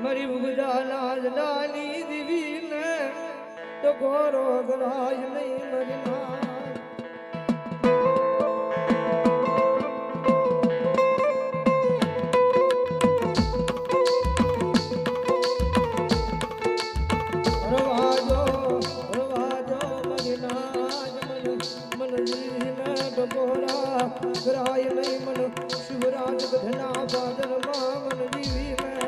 मरी बुझा नाज डाली दिवी ने तो गोरो गराज नहीं मरना गराय नहीं मन शिवराज गधना बादल मावन जीवी में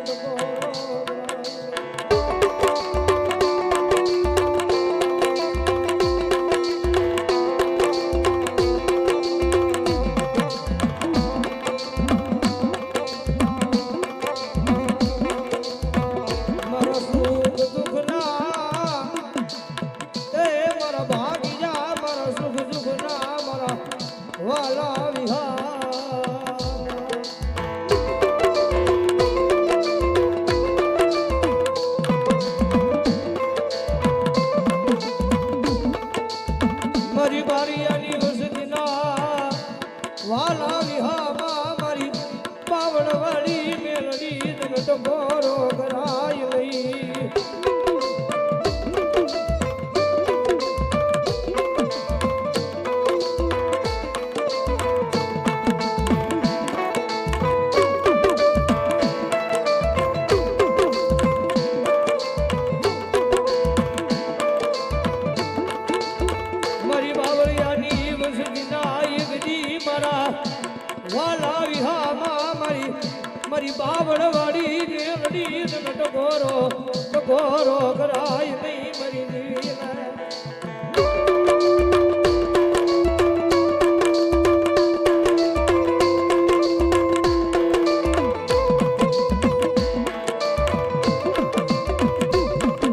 गोरो गराय नहीं मरी बावरियानी वसदी नायक जी मरा वाला विहा मरी मरी बावड़ वाड़ी रेवड़ी तो गोरो गराय नहीं मरी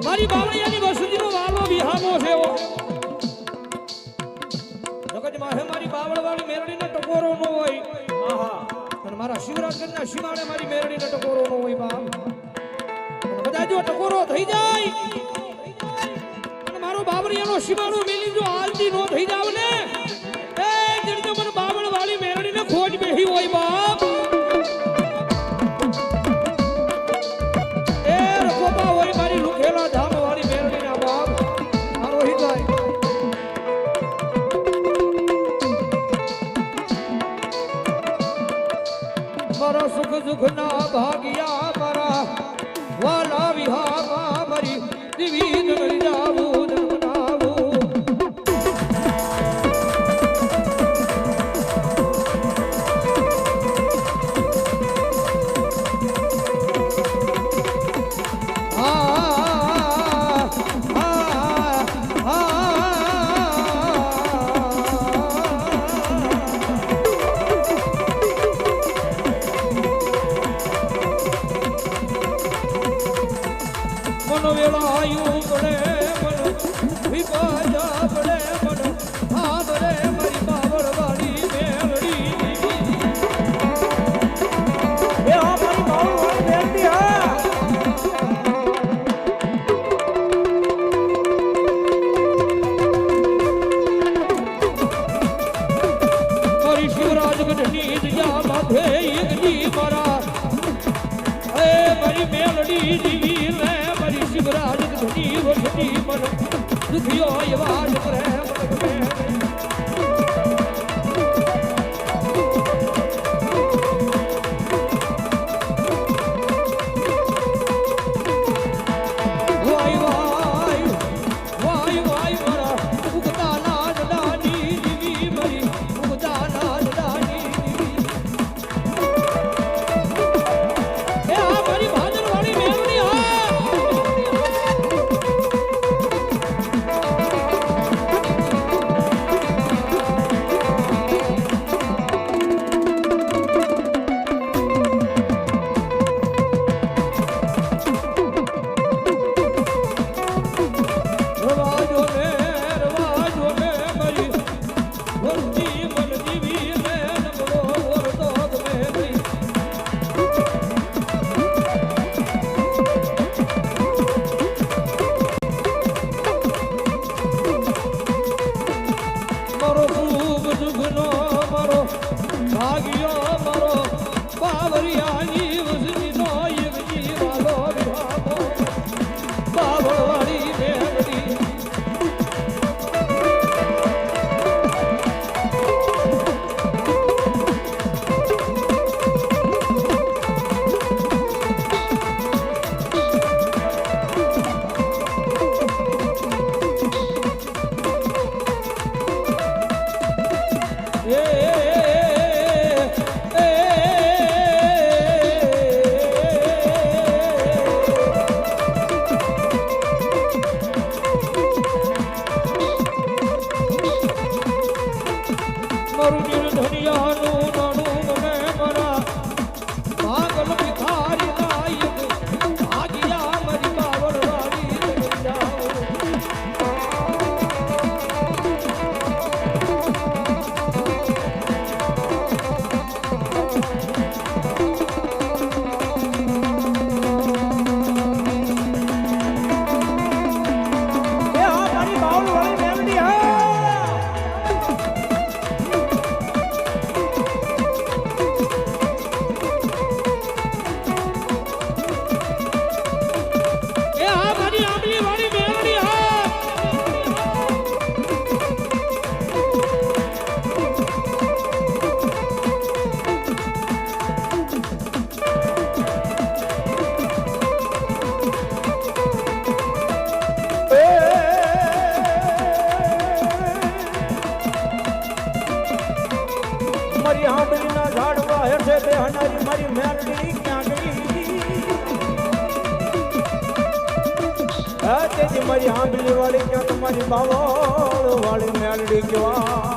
मारी बावड़ियानी वसुदी नो वालो विहामो सेवो जगत माहे मारी बावड़ वाली मेरड़ी ने टकोरो नो होई आहा मारा शिवराज ना शिमाड़े मारी मेरड़ी ने टकोरो नो होई बाप બધા જો ટકોરો થઈ જાય અને મારો બાવરિયાનો શિમાડો મેલી જો હાલતી નો થઈ જાવ ને એ જણજો મને બાવળ વાળી મેરડીને ખોજ બેહી હોય બાપ એ રખોબા હોય મારી લુખેલા ધામ વાળી મેરડીના બાપ મારો હિતાય મારા સુખ દુઃખ ના ભાગ્યા મારા वाला विहामा मरी दिवीन मरी जावू जन्मनावू वेलायू बड़े मन विपाजा बड़े मन हाँ बड़े मरी बावड़ वाली मेलड़ी ये हाँ मरी बावड़ वाली मेलड़ी है मरी शिवराज गढ़नी दिया बाधे एक जी मरा ए मरी मेलड़ी जीवी शिवराज धनी वसती मन दुखियो आवाज करे તેથી મારી આંબલી વાળી ક્યાં તમારી બાવળ વાળી મેલડી કેવા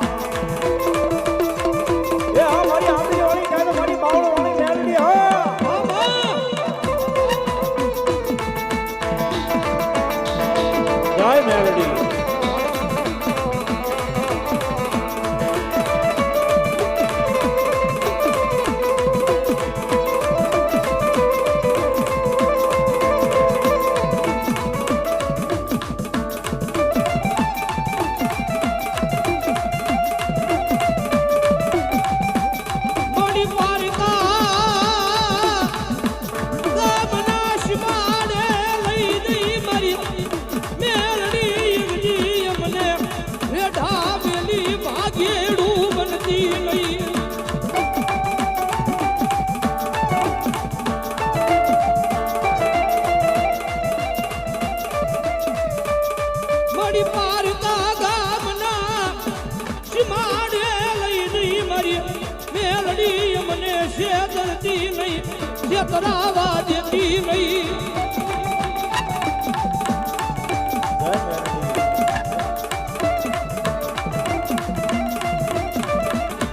એ હા મારી આંબલી વાળી ક્યાં મારી બાવળ વાળી મેલડી હા જય મેલડી તરાવા દેતી નહીં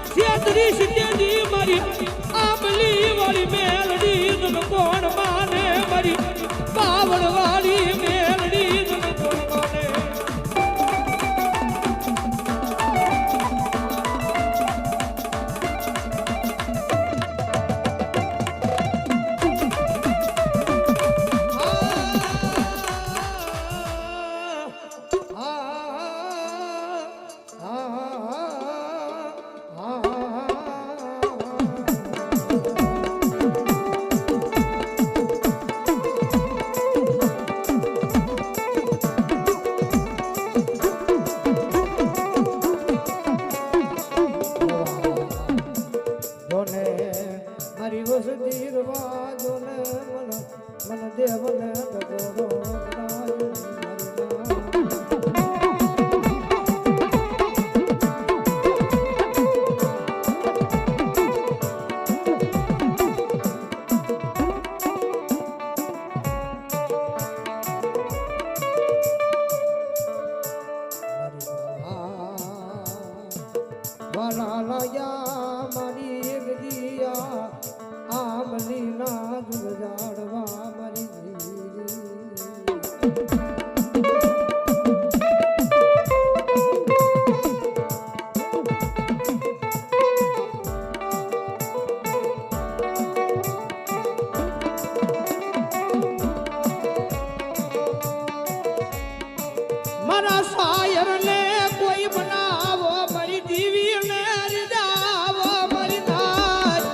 છેતરી સિદ્ધેજી મારી આંબલી વાળી મેલડી તમે કોણ માને મારી બાવળ વાળી મેલડી તમે કોણ માને મારા શાયર ને કોઈ બનાવો મારી દીવી ને રીજાવો મારી નાચ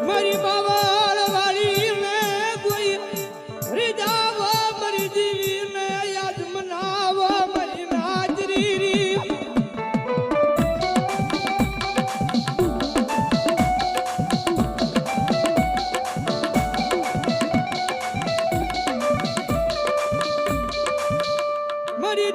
મારી બાવળ વાળી ને કોઈ રીજાવો મારી દીવી ને યાદ મનાવો મારી નાચ રી Mari